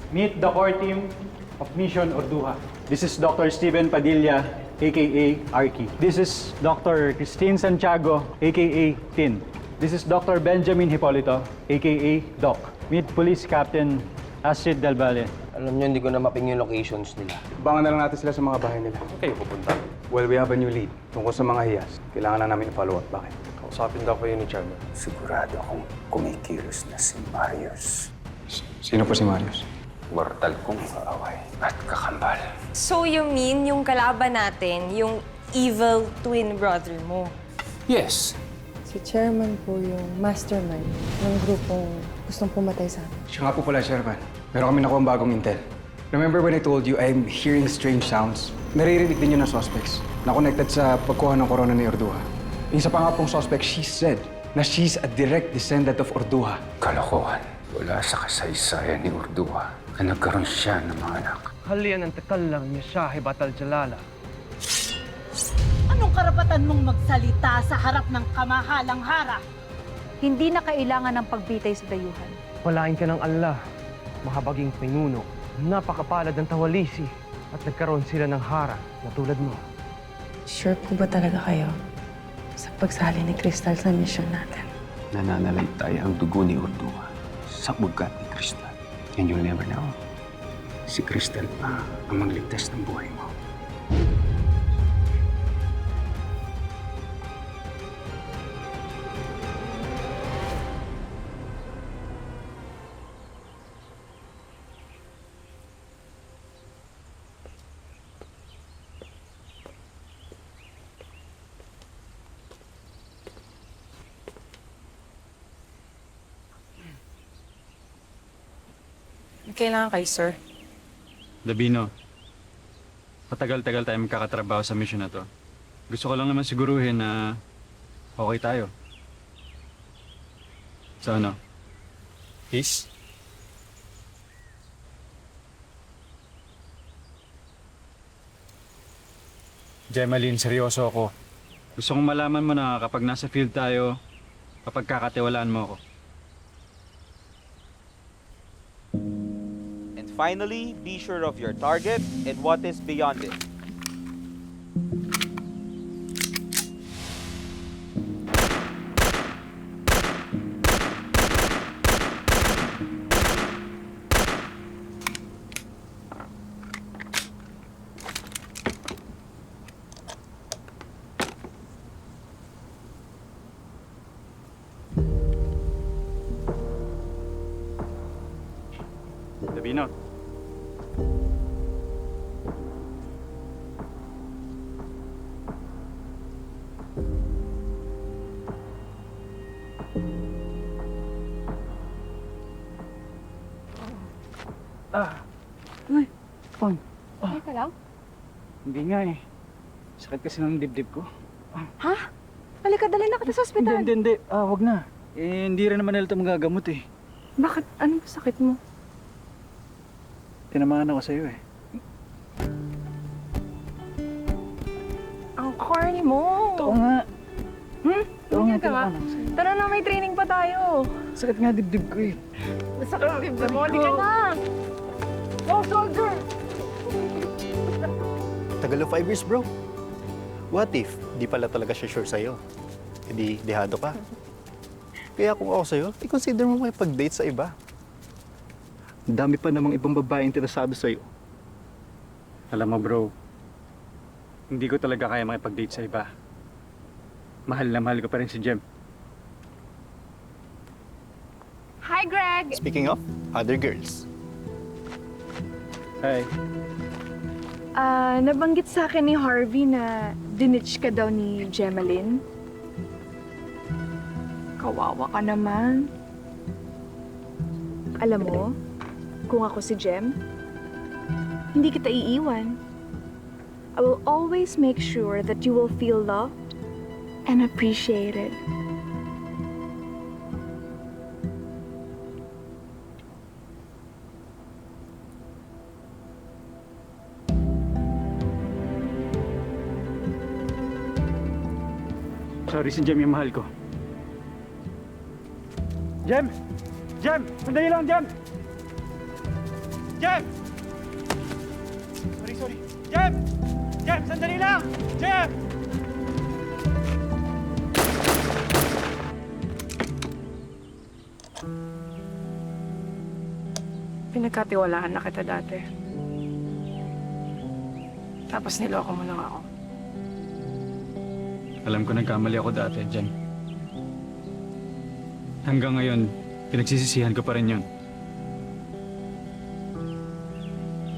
Meet the core team of Mission Orduha. This is Dr. Steven Padilla, aka Arky. This is Dr. Christine Santiago, aka Tin. This is Dr. Benjamin Hipolito, aka Doc. Meet Police Captain Astrid Del Valle. Alam niyo, hindi ko na maping yung locations nila. Abangan na lang natin sila sa mga bahay nila. Okay, pupunta. Well, we have a new lead tungkol sa mga hiyas. Kailangan na namin i-follow up. Bakit? Kausapin daw kayo ni Chairman. Sigurado akong kumikilos na si Marius. Sino po si Marius? Mortal kong kaaway at kakambal. So you mean yung kalaban natin, yung evil twin brother mo? Yes. Si Chairman po yung mastermind ng grupong gustong pumatay sa amin. Siya nga po pala, Sherman. Meron kami nakuha ang bagong intel. Remember when I told you I'm hearing strange sounds? Naririnig din yun ng suspects na connected sa pagkuha ng corona ni Orduha. Isa pa nga pong suspect, she said na she's a direct descendant of Orduha. Kalokohan. Wala sa kasaysayan ni Orduha na nagkaroon siya ng mga anak. Halian ang takal lang niya siya, Batal Jalala. Anong karapatan mong magsalita sa harap ng kamahalang harap? Hindi na kailangan ng pagbitay sa dayuhan. Walain ka ng Allah, mahabaging pinuno, napakapalad ng tawalisi, at nagkaroon sila ng hara na tulad mo. Sure po ba talaga kayo sa pagsali ni Crystal sa mission natin? Nananalaytay ang dugo ni Orduha sa ugat ni Crystal. And you'll never know. Si Crystal pa ang magligtas ng buhay mo. Kailangan kayo, sir. Davino, matagal-tagal tayo magkakatrabaho sa mission na to. Gusto ko lang naman siguruhin na okay tayo. So ano? Peace? Gemaline, seryoso ako. Gusto kong malaman mo na kapag nasa field tayo, kapag kakatiwalaan mo ako. Finally, be sure of your target and what is beyond it. Davino. Okay ka lang? Hindi nga eh. Sakit kasi ng dibdib ko. Ha? Halika, dali na kita sa ospital. Hindi. Wag na. Hindi rin naman nila ito magagamot eh. Bakit? Anong sakit mo? Tinamaan ako sa'yo eh. Ang corny mo. Oo nga. Tingnan ka nga. Tara na, may training pa tayo. Sakit nga dibdib ko eh. Masakit ang dibdib mo. Halika na. Oh, soldier! Tagal ng 5 years, bro. What if di pala talaga siya sure sa'yo? Hindi dehado ka. Kaya kung ako sa'yo, i-consider mo may pag-date sa iba. Ang dami pa namang ibang babae interesado sa'yo. Alam mo bro, hindi ko talaga kaya makipag-date sa iba. Mahal na mahal ko pa rin si Jem. Hi, Greg! Speaking of, other girls. Hi. Nabanggit sa akin ni Harvey na dinitch ka daw ni Gemaline. Kawawa ka naman. Alam mo, kung ako si Jem, hindi kita iiwan. I will always make sure that you will feel loved and appreciated. Sorry, si Jem yung mahal ko. Jem! Jem! Sandali lang, Jem! Jem! Sorry. Jem! Jem, sandali lang! Jem! Pinagkatiwalaan na kita dati. Tapos niloko mo lang ako. Alam ko nagkamali ako dati, Jem. Hanggang ngayon, pinagsisisihan ko pa rin yun.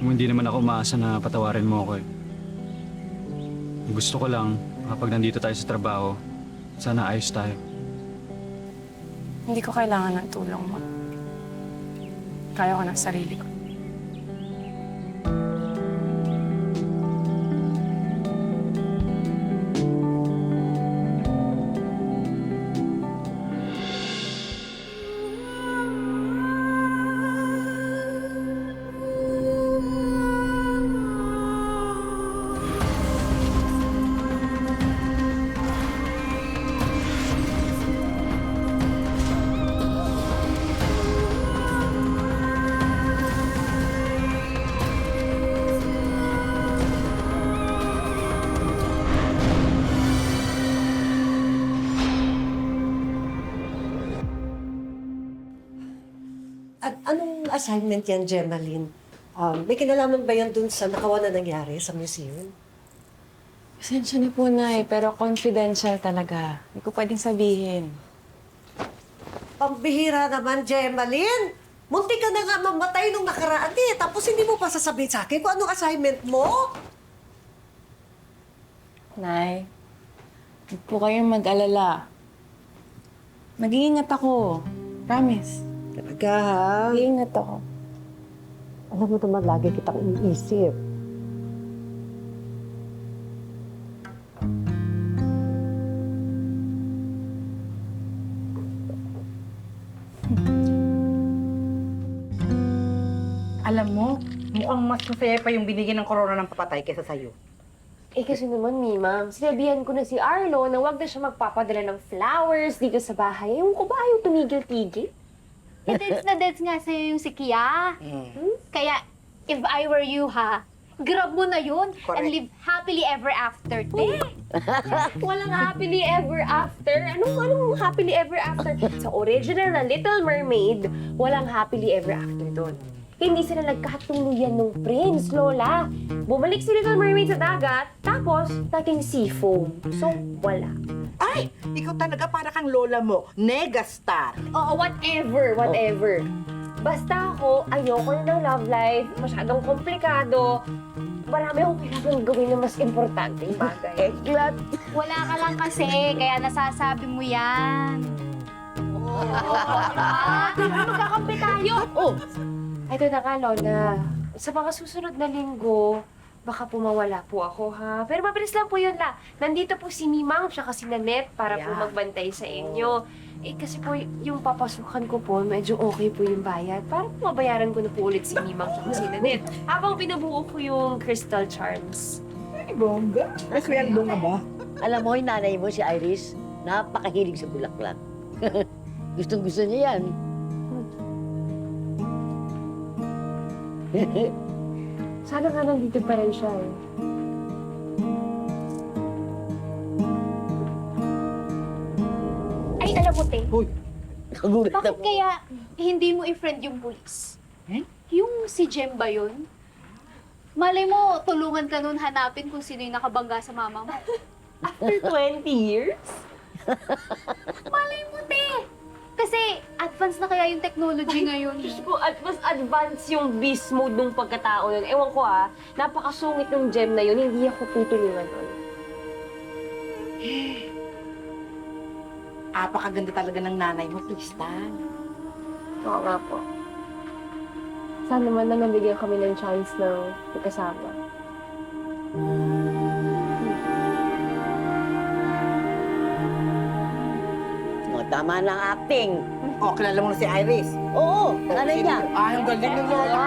Hindi naman ako umaasa na patawarin mo ako eh. Gusto ko lang, kapag nandito tayo sa trabaho, sana ayos tayo. Hindi ko kailangan ng tulong mo. Kaya ko ng sarili ko. At anong assignment yan, Gemaline? May kinalaman ba yan dun sa nakawan na nangyari sa museum? Pasensya na po, Nay, pero confidential talaga. Hindi ko pwedeng sabihin. Pambihira naman, Gemaline! Munti ka na nga mamatay nung nakaraan eh, tapos hindi mo pa sasabihin sa akin kung anong assignment mo? Nay, huwag po kayong mag-alala. Mag-iingat ako. Promise. Talaga, ha? Mag-iingat ako. Alam mo naman, lagi kitang iniisip. Alam mo, mukhang mas masaya pa yung binigyan ng corona ng papatay kaysa sa'yo. Eh kasi naman, Mima, sinabihan ko na si Arlo na wag na siya magpapadala ng flowers dito sa bahay. Ewan ko ba ayaw tumigil-tigil? Deads nga sa'yo yung si Kia. Kaya, if I were you, ha, grab mo na yun and live happily ever after. Walang happily ever after. Anong happily ever after? Sa original na Little Mermaid, walang happily ever after doon. Hindi sila nagkatuluyan ng prince, Lola. Bumalik si Little Mermaid sa dagat, tapos naging sea foam. So, wala. Ay! Ikaw talaga para kang lola mo, negastar. Oo, whatever. Basta ako, ayoko na ng love life, masyadong komplikado. Marami akong kailangan gawin na mas importanteng bagay. Wala ka lang kasi, kaya nasasabi mo yan. Magkakampi tayo! Oh! Ito na ka, Lola. Sa mga susunod na linggo, baka pumawala po ako, ha? Pero mabilis lang po yun, La. Nandito po si Mimang at si Nanette para po magbantay sa inyo. Eh, kasi po, yung papasukan ko po, medyo okay po yung bayad. Para po mabayaran ko na po ulit si Mimang at si Nanette. Habang binubuo ko yung Crystal Charms. Ay, bongga. Ay, sweldo nga ba? Alam mo, yung nanay mo, si Iris, napakahilig sa bulaklak. Gustong-gusto niya yan. Sana nga nandito pa rin siya, eh. Ay, alam mo, Te, Kagulat bakit kaya hindi mo i-friend yung pulis? Yung si Jem ba yun? Malay mo, tulungan ka nun hanapin kung sino yung nakabangga sa mama mo. After 20 years? Malay mo, Te! Kasi advance na kaya yung technology ngayon. Diyos ko, at mas advance yung beast mode nung pagkatao nun. Ewan ko napakasungit ng gem na yun, hindi ako tutulungan nun. Apakaganda talaga ng nanay mo, Tristan. Oo nga po. Sana naman na nabigyan kami ng chance na magkasama. Tama na ang acting. Oh, kilala mo na si Iris. Oo, nanay niya. Ay, ang galing ng lola.